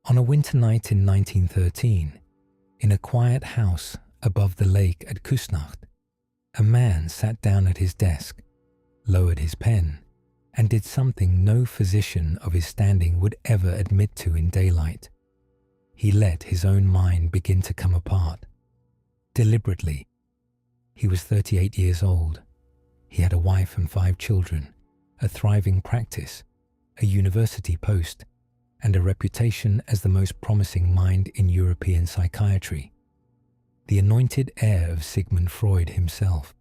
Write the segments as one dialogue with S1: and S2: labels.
S1: On a winter night in 1913, in a quiet house above the lake at Küsnacht, a man sat down at his desk, lowered his pen, and did something no physician of his standing would ever admit to in daylight. He let his own mind begin to come apart. Deliberately. He was 38 years old. He had a wife and 5 children, a thriving practice, a university post, and a reputation as the most promising mind in European psychiatry. The anointed heir of Sigmund Freud himself.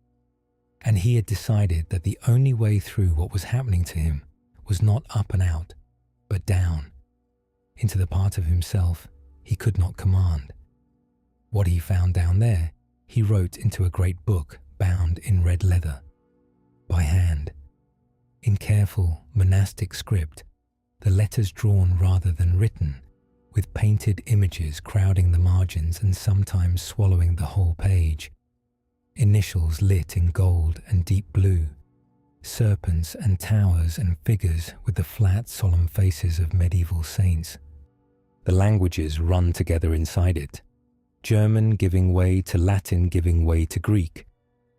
S1: And he had decided that the only way through what was happening to him was not up and out, but down, into the part of himself he could not command. What he found down there, he wrote into a great book bound in red leather, by hand, in careful monastic script, the letters drawn rather than written, with painted images crowding the margins and sometimes swallowing the whole page. Initials lit in gold and deep blue, serpents and towers and figures with the flat, solemn faces of medieval saints. The languages run together inside it, German giving way to Latin giving way to Greek,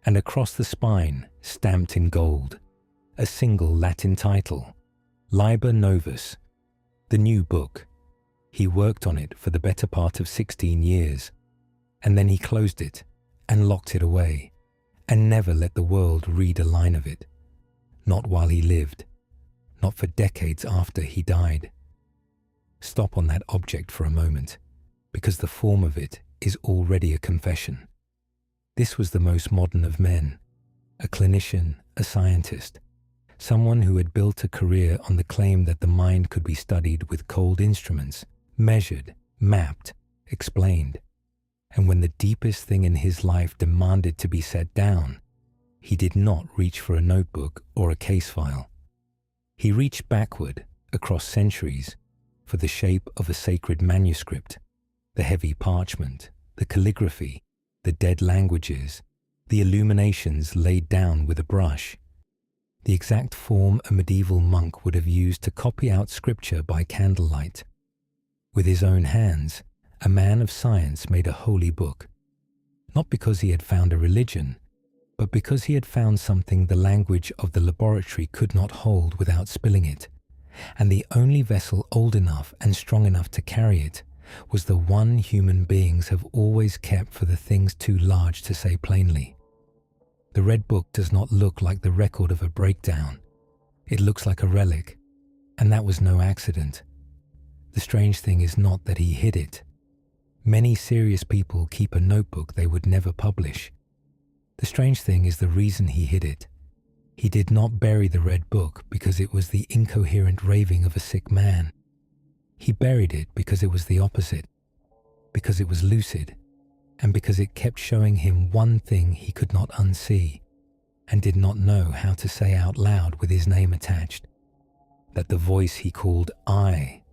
S1: and across the spine, stamped in gold, a single Latin title, Liber Novus, the new book. He worked on it for the better part of 16 years, and then he closed it and locked it away, and never let the world read a line of it, not while he lived, not for decades after he died. Stop on that object for a moment, because the form of it is already a confession. This was the most modern of men, a clinician, a scientist, someone who had built a career on the claim that the mind could be studied with cold instruments, measured, mapped, explained. And when the deepest thing in his life demanded to be set down, he did not reach for a notebook or a case file. He reached backward, across centuries, for the shape of a sacred manuscript, the heavy parchment, the calligraphy, the dead languages, the illuminations laid down with a brush, the exact form a medieval monk would have used to copy out scripture by candlelight. With his own hands, a man of science made a holy book, not because he had found a religion, but because he had found something the language of the laboratory could not hold without spilling it, and the only vessel old enough and strong enough to carry it was the one human beings have always kept for the things too large to say plainly. The Red Book does not look like the record of a breakdown. It looks like a relic, and that was no accident. The strange thing is not that he hid it. Many serious people keep a notebook they would never publish. The strange thing is the reason he hid it. He did not bury the Red Book because it was the incoherent raving of a sick man. He buried it because it was the opposite, because it was lucid, and because it kept showing him one thing he could not unsee, and did not know how to say out loud with his name attached, that the voice he called I,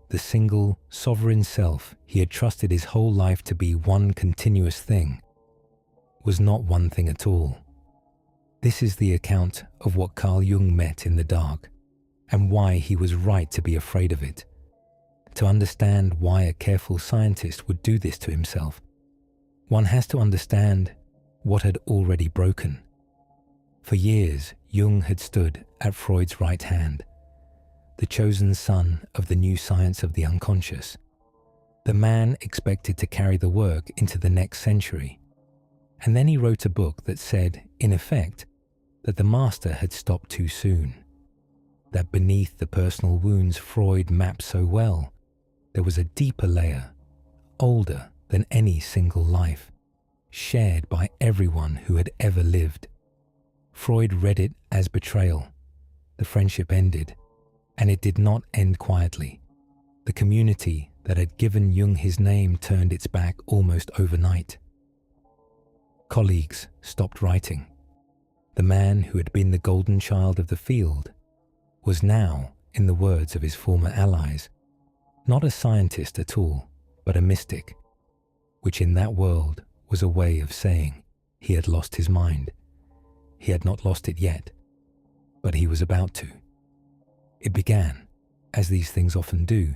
S1: the single, sovereign self he had trusted his whole life to be one continuous thing, was not one thing at all. This is the account of what Carl Jung met in the dark, and why he was right to be afraid of it. To understand why a careful scientist would do this to himself, one has to understand what had already broken. For years, Jung had stood at Freud's right hand, the chosen son of the new science of the unconscious, the man expected to carry the work into the next century. And then he wrote a book that said, in effect, that the master had stopped too soon, that beneath the personal wounds Freud mapped so well, there was a deeper layer, older than any single life, shared by everyone who had ever lived. Freud read it as betrayal. The friendship ended, and it did not end quietly. The community that had given Jung his name turned its back almost overnight. Colleagues stopped writing. The man who had been the golden child of the field was now, in the words of his former allies, not a scientist at all, but a mystic, which in that world was a way of saying he had lost his mind. He had not lost it yet, but he was about to. It began, as these things often do,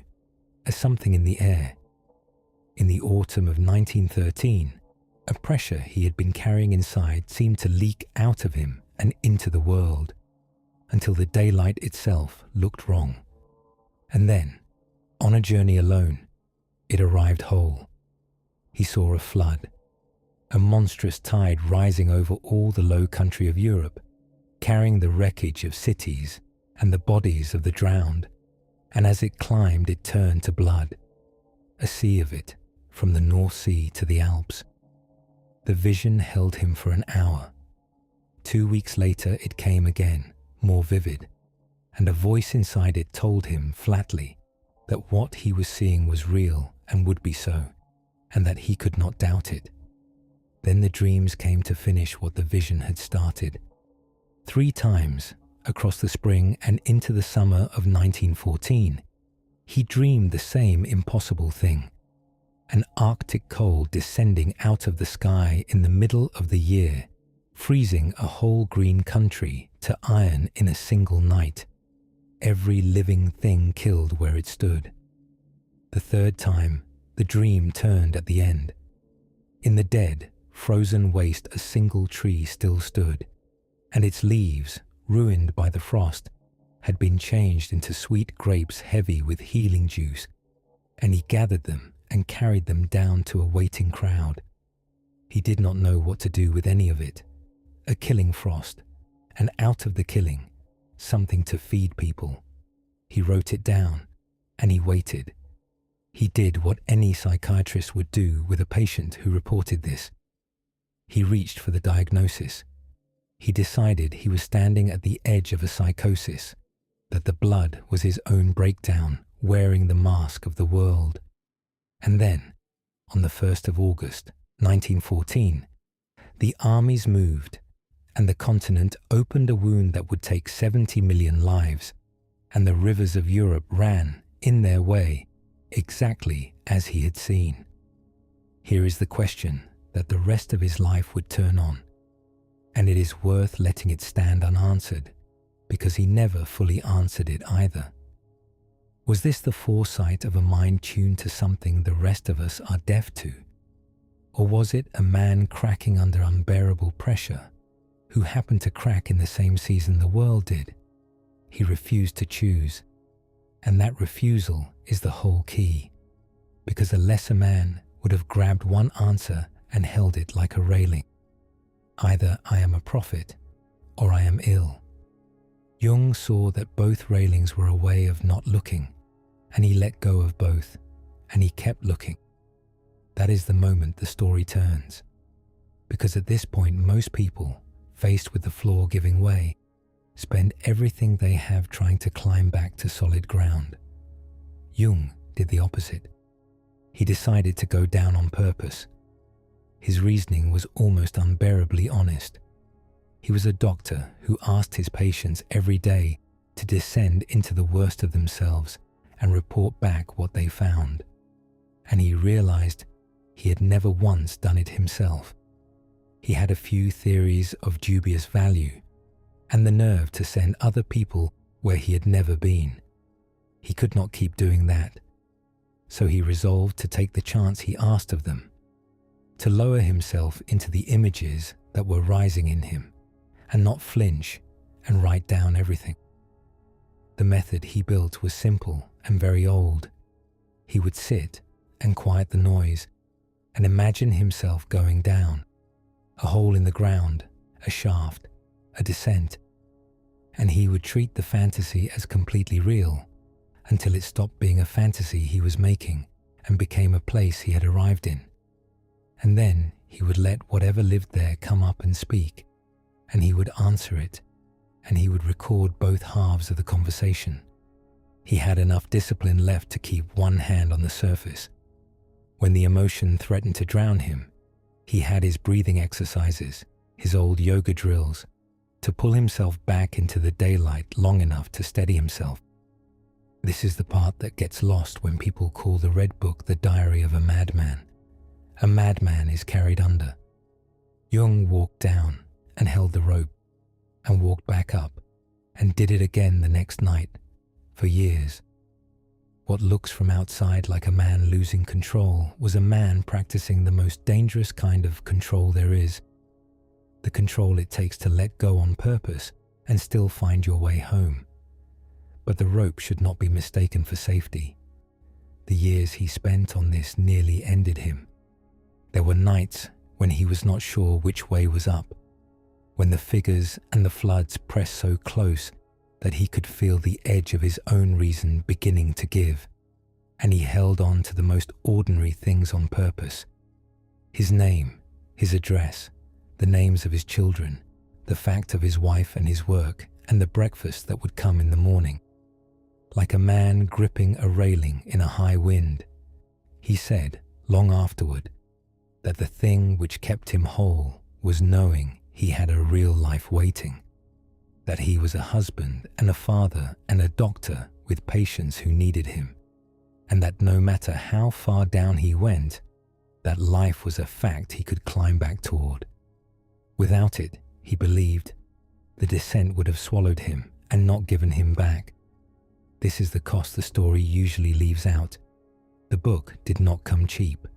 S1: as something in the air. In the autumn of 1913, a pressure he had been carrying inside seemed to leak out of him and into the world, until the daylight itself looked wrong. And then, on a journey alone, it arrived whole. He saw a flood, a monstrous tide rising over all the low country of Europe, carrying the wreckage of cities and the bodies of the drowned, and as it climbed it turned to blood, a sea of it, from the North Sea to the Alps. The vision held him for an hour. 2 weeks later it came again, more vivid, and a voice inside it told him flatly that what he was seeing was real and would be so, and that he could not doubt it. Then the dreams came to finish what the vision had started. 3 times, across the spring and into the summer of 1914, he dreamed the same impossible thing. An Arctic cold descending out of the sky in the middle of the year, freezing a whole green country to iron in a single night, every living thing killed where it stood. The 3rd time, the dream turned at the end. In the dead, frozen waste a single tree still stood, and its leaves, ruined by the frost, had been changed into sweet grapes heavy with healing juice, and he gathered them and carried them down to a waiting crowd. He did not know what to do with any of it. A killing frost, and out of the killing, something to feed people. He wrote it down, and he waited. He did what any psychiatrist would do with a patient who reported this. He reached for the diagnosis. He decided he was standing at the edge of a psychosis, that the blood was his own breakdown, wearing the mask of the world. And then, on the 1st of August, 1914, the armies moved, and the continent opened a wound that would take 70 million lives, and the rivers of Europe ran, in their way, exactly as he had seen. Here is the question that the rest of his life would turn on, and it is worth letting it stand unanswered, because he never fully answered it either. Was this the foresight of a mind tuned to something the rest of us are deaf to? Or was it a man cracking under unbearable pressure, who happened to crack in the same season the world did? He refused to choose, and that refusal is the whole key, because a lesser man would have grabbed one answer and held it like a railing. Either I am a prophet, or I am ill. Jung saw that both railings were a way of not looking, and he let go of both, and he kept looking. That is the moment the story turns, because at this point most people, faced with the floor giving way, spend everything they have trying to climb back to solid ground. Jung did the opposite. He decided to go down on purpose. His reasoning was almost unbearably honest. He was a doctor who asked his patients every day to descend into the worst of themselves and report back what they found. And he realized he had never once done it himself. He had a few theories of dubious value and the nerve to send other people where he had never been. He could not keep doing that, so he resolved to take the chance he asked of them, to lower himself into the images that were rising in him, and not flinch and write down everything. The method he built was simple and very old. He would sit and quiet the noise and imagine himself going down, a hole in the ground, a shaft, a descent, and he would treat the fantasy as completely real until it stopped being a fantasy he was making and became a place he had arrived in. And then he would let whatever lived there come up and speak, and he would answer it, and he would record both halves of the conversation. He had enough discipline left to keep one hand on the surface. When the emotion threatened to drown him, he had his breathing exercises, his old yoga drills, to pull himself back into the daylight long enough to steady himself. This is the part that gets lost when people call the Red Book the diary of a madman. A madman is carried under. Jung walked down and held the rope, and walked back up, and did it again the next night, for years. What looks from outside like a man losing control was a man practicing the most dangerous kind of control there is, the control it takes to let go on purpose and still find your way home. But the rope should not be mistaken for safety. The years he spent on this nearly ended him. There were nights when he was not sure which way was up, when the figures and the floods pressed so close that he could feel the edge of his own reason beginning to give, and he held on to the most ordinary things on purpose. His name, his address, the names of his children, the fact of his wife and his work, and the breakfast that would come in the morning. Like a man gripping a railing in a high wind, he said, long afterward, that the thing which kept him whole was knowing he had a real life waiting, that he was a husband and a father and a doctor with patients who needed him, and that no matter how far down he went, that life was a fact he could climb back toward. Without it, he believed, the descent would have swallowed him and not given him back. This is the cost the story usually leaves out. The book did not come cheap.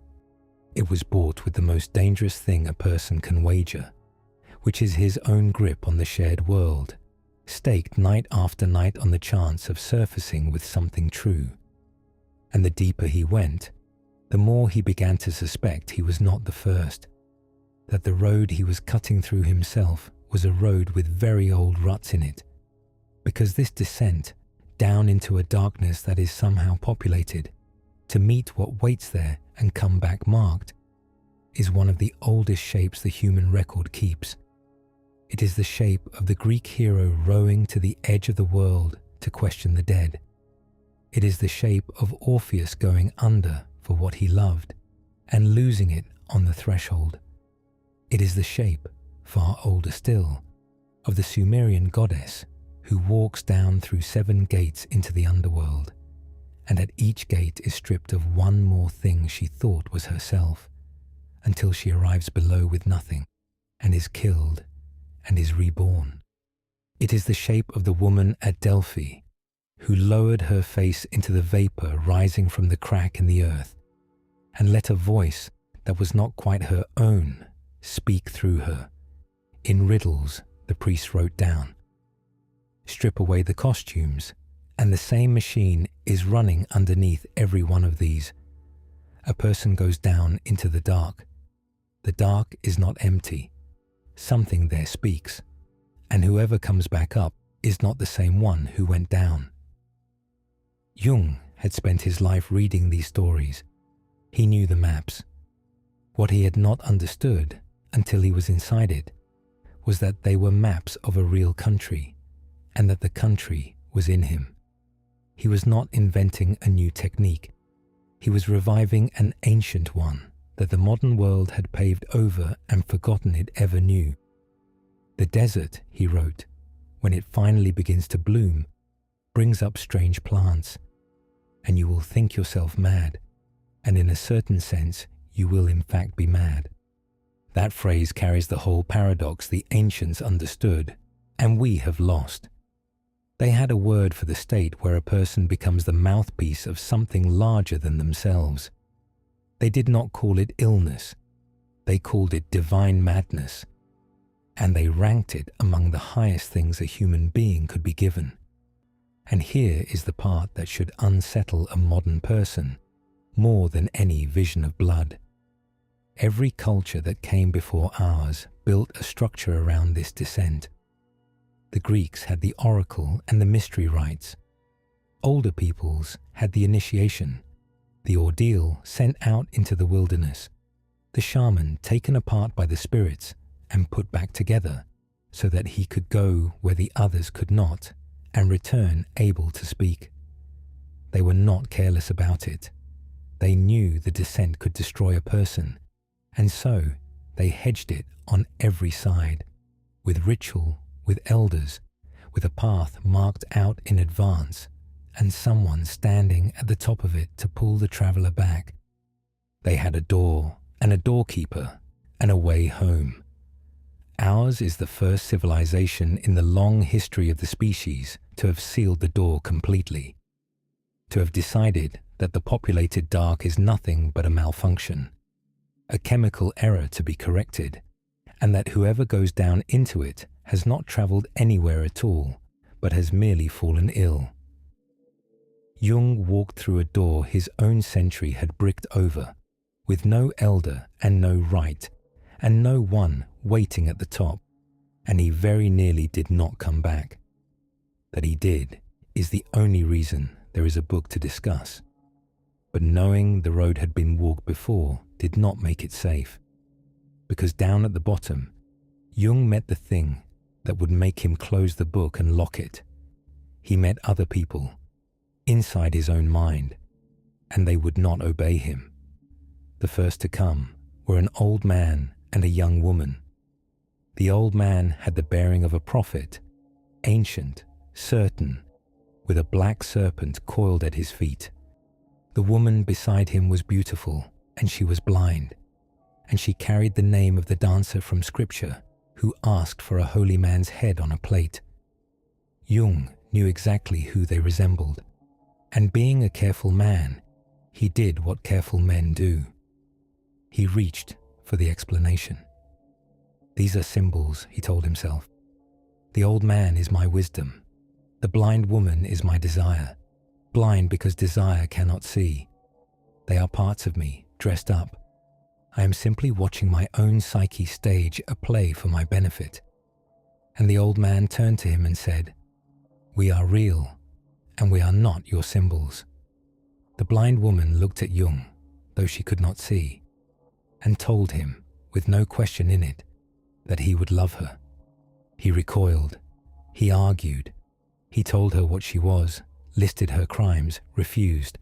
S1: It was bought with the most dangerous thing a person can wager, which is his own grip on the shared world, staked night after night on the chance of surfacing with something true. And the deeper he went, the more he began to suspect he was not the first, that the road he was cutting through himself was a road with very old ruts in it, because this descent down into a darkness that is somehow populated, to meet what waits there and come back marked, is one of the oldest shapes the human record keeps. It is the shape of the Greek hero rowing to the edge of the world to question the dead. It is the shape of Orpheus going under for what he loved and losing it on the threshold. It is the shape, far older still, of the Sumerian goddess who walks down through 7 gates into the underworld, and at each gate is stripped of one more thing she thought was herself, until she arrives below with nothing, and is killed, and is reborn. It is the shape of the woman at Delphi, who lowered her face into the vapor rising from the crack in the earth, and let a voice that was not quite her own speak through her, in riddles the priest wrote down. Strip away the costumes, and the same machine is running underneath every one of these. A person goes down into the dark. The dark is not empty. Something there speaks, and whoever comes back up is not the same one who went down. Jung had spent his life reading these stories. He knew the maps. What he had not understood until he was inside it was that they were maps of a real country, and that the country was in him. He was not inventing a new technique. He was reviving an ancient one that the modern world had paved over and forgotten it ever knew. The desert, he wrote, when it finally begins to bloom, brings up strange plants, and you will think yourself mad, and in a certain sense you will in fact be mad. That phrase carries the whole paradox the ancients understood, and we have lost. They had a word for the state where a person becomes the mouthpiece of something larger than themselves. They did not call it illness. They called it divine madness. And they ranked it among the highest things a human being could be given. And here is the part that should unsettle a modern person more than any vision of blood. Every culture that came before ours built a structure around this descent. The Greeks had the oracle and the mystery rites. Older peoples had the initiation, the ordeal sent out into the wilderness, the shaman taken apart by the spirits and put back together so that he could go where the others could not and return able to speak. They were not careless about it. They knew the descent could destroy a person, and so they hedged it on every side, with ritual, with elders, with a path marked out in advance, and someone standing at the top of it to pull the traveller back. They had a door and a doorkeeper and a way home. Ours is the first civilization in the long history of the species to have sealed the door completely. to have decided that the populated dark is nothing but a malfunction, a chemical error to be corrected, and that whoever goes down into it has not travelled anywhere at all, but has merely fallen ill. Jung walked through a door his own century had bricked over, with no elder and no rite, and no one waiting at the top, and he very nearly did not come back. That he did is the only reason there is a book to discuss. But knowing the road had been walked before did not make it safe, because down at the bottom, Jung met the thing that would make him close the book and lock it. He met other people, inside his own mind, and they would not obey him. The first to come were an old man and a young woman. The old man had the bearing of a prophet, ancient, certain, with a black serpent coiled at his feet. The woman beside him was beautiful, and she was blind, and she carried the name of the dancer from Scripture who asked for a holy man's head on a plate. Jung knew exactly who they resembled, and being a careful man, he did what careful men do. He reached for the explanation. "These are symbols," he told himself. "The old man is my wisdom. The blind woman is my desire, blind because desire cannot see. They are parts of me, dressed up. I am simply watching my own psyche stage a play for my benefit." And the old man turned to him and said, "We are real, and we are not your symbols." The blind woman looked at Jung, though she could not see, and told him, with no question in it, that he would love her. He recoiled. He argued. He told her what she was, listed her crimes, refused.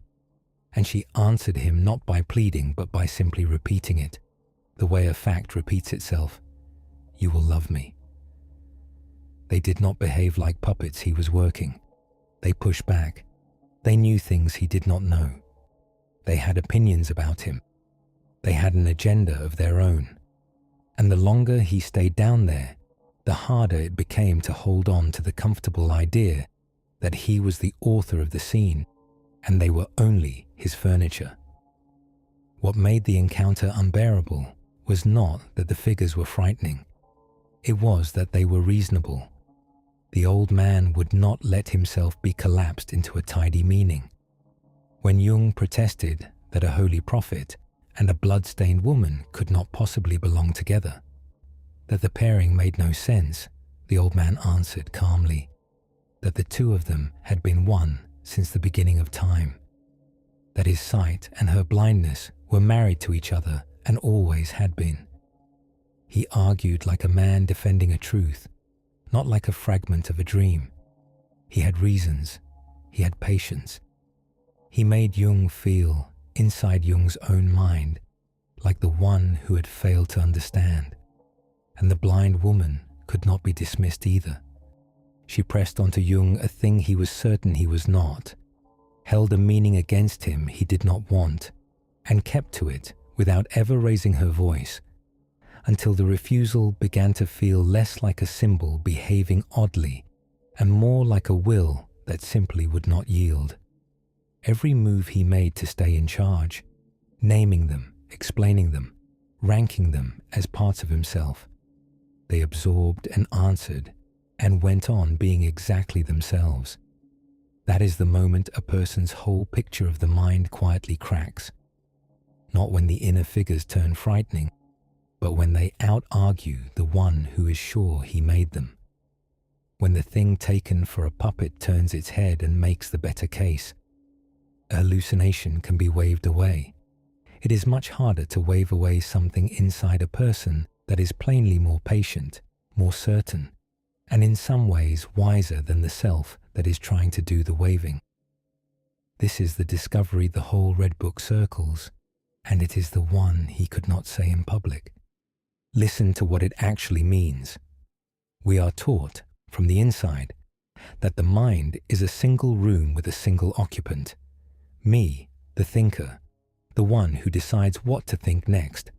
S1: And she answered him not by pleading, but by simply repeating it, the way a fact repeats itself. "You will love me." They did not behave like puppets he was working. They pushed back. They knew things he did not know. They had opinions about him. They had an agenda of their own. And the longer he stayed down there, the harder it became to hold on to the comfortable idea that he was the author of the scene and they were only his furniture. What made the encounter unbearable was not that the figures were frightening. It was that they were reasonable. The old man would not let himself be collapsed into a tidy meaning. When Jung protested that a holy prophet and a blood-stained woman could not possibly belong together, that the pairing made no sense, the old man answered calmly that the two of them had been one since the beginning of time, that his sight and her blindness were married to each other and always had been. He argued like a man defending a truth, not like a fragment of a dream. He had reasons. He had patience. He made Jung feel, inside Jung's own mind, like the one who had failed to understand. And the blind woman could not be dismissed either. She pressed onto Jung a thing he was certain he was not, held a meaning against him he did not want, and kept to it without ever raising her voice, until the refusal began to feel less like a symbol behaving oddly and more like a will that simply would not yield. Every move he made to stay in charge, naming them, explaining them, ranking them as parts of himself, they absorbed and answered and went on being exactly themselves. That is the moment a person's whole picture of the mind quietly cracks. Not when the inner figures turn frightening, but when they out-argue the one who is sure he made them. When the thing taken for a puppet turns its head and makes the better case. A hallucination can be waved away. It is much harder to wave away something inside a person that is plainly more patient, more certain, and in some ways wiser than the self that is trying to do the waving. This is the discovery the whole Red Book circles, and it is the one he could not say in public. Listen to what it actually means. We are taught, from the inside, that the mind is a single room with a single occupant. Me, the thinker, the one who decides what to think next.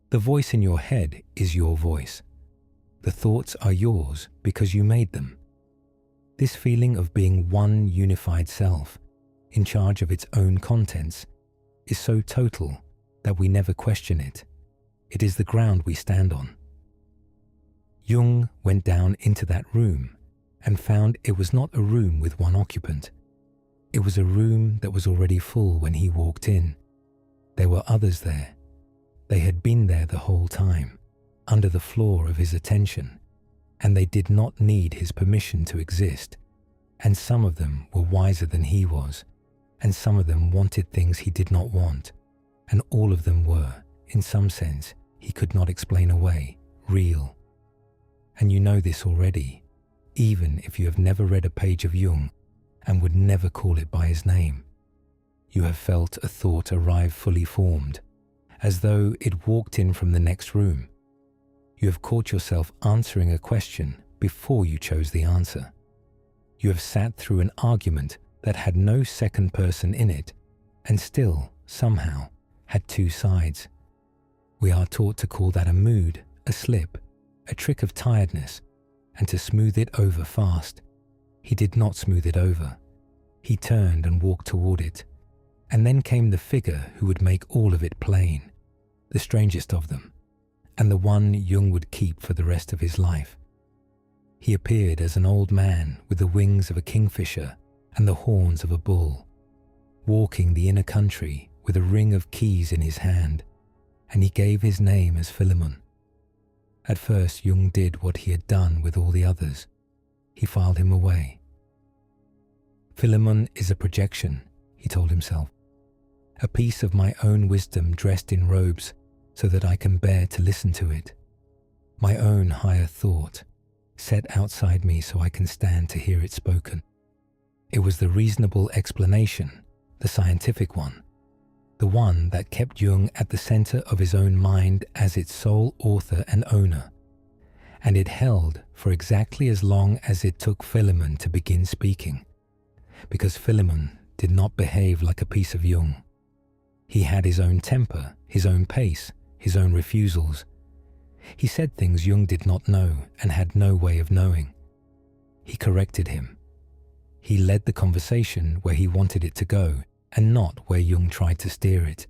S1: The voice in your head is your voice. The thoughts are yours because you made them. This feeling of being one unified self in charge of its own contents, is so total that we never question it. It is the ground we stand on. Jung went down into that room and found it was not a room with one occupant. It was a room that was already full when he walked in. There were others there. They had been there the whole time, under the floor of his attention, and they did not need his permission to exist. And some of them were wiser than he was, and some of them wanted things he did not want, and all of them were, in some sense, he could not explain away, real. And you know this already, even if you have never read a page of Jung and would never call it by his name. You have felt a thought arrive fully formed, as though it walked in from the next room. You have caught yourself answering a question before you chose the answer. You have sat through an argument that had no second person in it and still, somehow, had two sides. We are taught to call that a mood, a slip, a trick of tiredness, and to smooth it over fast. He did not smooth it over. He turned and walked toward it, and then came the figure who would make all of it plain, the strangest of them, and the one Jung would keep for the rest of his life. He appeared as an old man with the wings of a kingfisher and the horns of a bull, walking the inner country with a ring of keys in his hand, and he gave his name as Philemon. At first Jung did what he had done with all the others. He filed him away. Philemon is a projection, he told himself, a piece of my own wisdom dressed in robes so that I can bear to listen to it. My own higher thought, set outside me so I can stand to hear it spoken. It was the reasonable explanation, the scientific one, the one that kept Jung at the center of his own mind as its sole author and owner, and it held for exactly as long as it took Philemon to begin speaking, because Philemon did not behave like a piece of Jung. He had his own temper, his own pace, his own refusals. He said things Jung did not know and had no way of knowing. He corrected him. He led the conversation where he wanted it to go and not where Jung tried to steer it.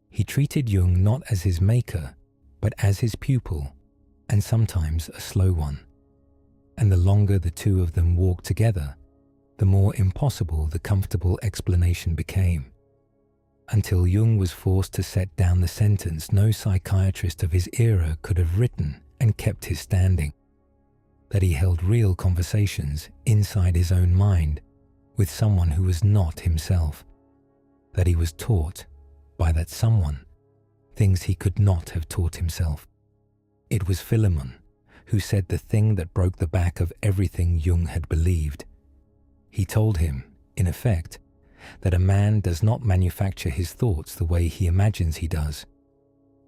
S1: He treated Jung not as his maker, but as his pupil, and sometimes a slow one. And the longer the two of them walked together, the more impossible the comfortable explanation became. Until Jung was forced to set down the sentence no psychiatrist of his era could have written and kept his standing, that he held real conversations inside his own mind with someone who was not himself, that he was taught by that someone things he could not have taught himself. It was Philemon who said the thing that broke the back of everything Jung had believed. He told him, in effect, that a man does not manufacture his thoughts the way he imagines he does,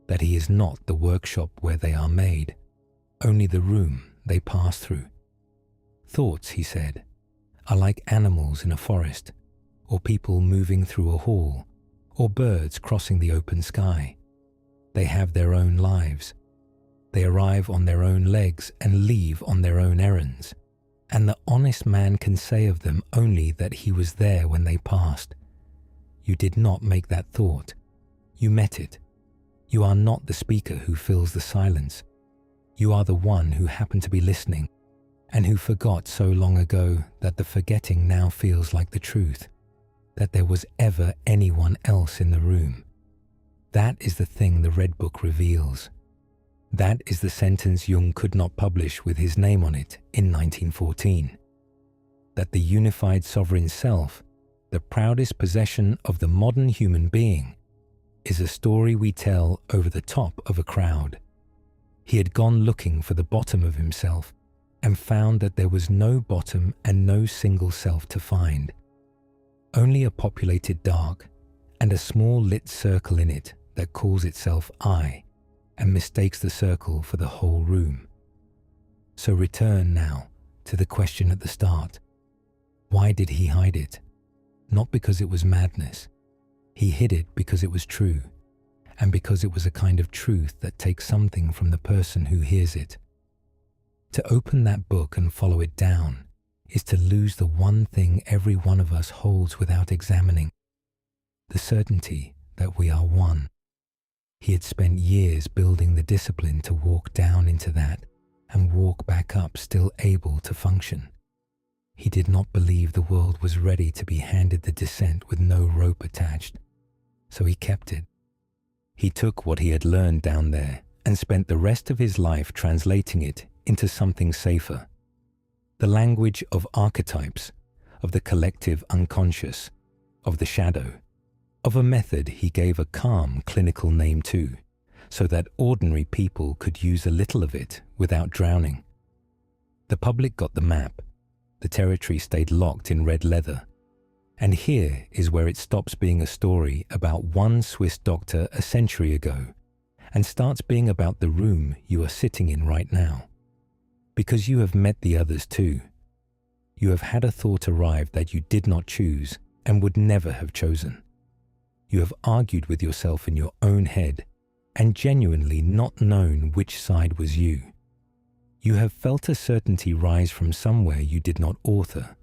S1: that he is not the workshop where they are made, only the room they pass through. Thoughts, he said, are like animals in a forest, or people moving through a hall, or birds crossing the open sky. They have their own lives. They arrive on their own legs and leave on their own errands, and the honest man can say of them only that he was there when they passed. You did not make that thought. You met it. You are not the speaker who fills the silence. You are the one who happened to be listening and who forgot so long ago that the forgetting now feels like the truth, that there was ever anyone else in the room. That is the thing the Red Book reveals. That is the sentence Jung could not publish with his name on it in 1914. That the unified sovereign self, the proudest possession of the modern human being, is a story we tell over the top of a crowd. He had gone looking for the bottom of himself and found that there was no bottom and no single self to find. Only a populated dark and a small lit circle in it that calls itself I, and mistakes the circle for the whole room. So return now to the question at the start. Why did he hide it? Not because it was madness. He hid it because it was true, and because it was a kind of truth that takes something from the person who hears it. To open that book and follow it down is to lose the one thing every one of us holds without examining, the certainty that we are one. He had spent years building the discipline to walk down into that and walk back up still able to function. He did not believe the world was ready to be handed the descent with no rope attached, so he kept it. He took what he had learned down there and spent the rest of his life translating it into something safer. The language of archetypes, of the collective unconscious, of the shadow, of a method he gave a calm clinical name to, so that ordinary people could use a little of it without drowning. The public got the map. The territory stayed locked in red leather. And here is where it stops being a story about one Swiss doctor a century ago and starts being about the room you are sitting in right now. Because you have met the others too. You have had a thought arrive that you did not choose and would never have chosen. You have argued with yourself in your own head and genuinely not known which side was you. You have felt a certainty rise from somewhere you did not author,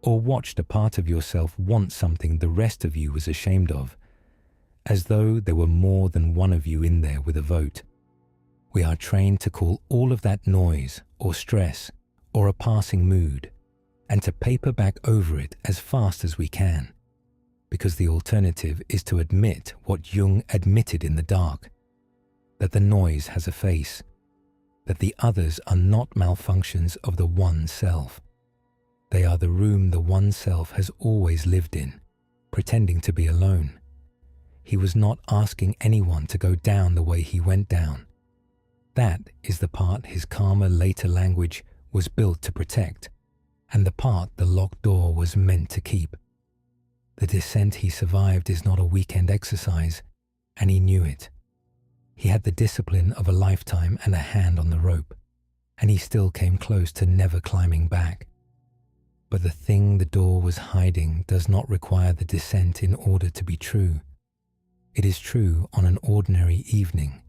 S1: or watched a part of yourself want something the rest of you was ashamed of, as though there were more than one of you in there with a vote. We are trained to call all of that noise or stress or a passing mood, and to paper back over it as fast as we can, because the alternative is to admit what Jung admitted in the dark, that the noise has a face, that the others are not malfunctions of the one self. They are the room the one self has always lived in, pretending to be alone. He was not asking anyone to go down the way he went down. That is the part his calmer later language was built to protect, and the part the locked door was meant to keep. The descent he survived is not a weekend exercise, and he knew it. He had the discipline of a lifetime and a hand on the rope, and he still came close to never climbing back. But the thing the door was hiding does not require the descent in order to be true. It is true on an ordinary evening,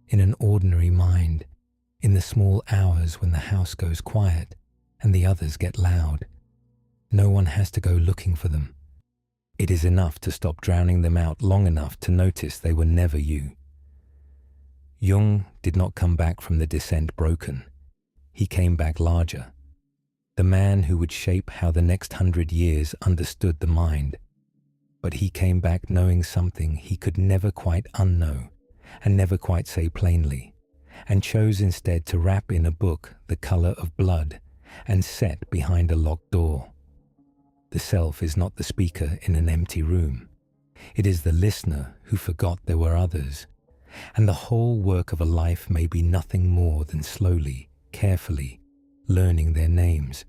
S1: in an ordinary mind, in the small hours when the house goes quiet and the others get loud. No one has to go looking for them. It is enough to stop drowning them out long enough to notice they were never you. Jung did not come back from the descent broken. He came back larger. The man who would shape how the next 100 years understood the mind. But he came back knowing something he could never quite unknow and never quite say plainly, and chose instead to wrap in a book the color of blood and set behind a locked door. The self is not the speaker in an empty room. It is the listener who forgot there were others, and the whole work of a life may be nothing more than slowly, carefully, learning their names,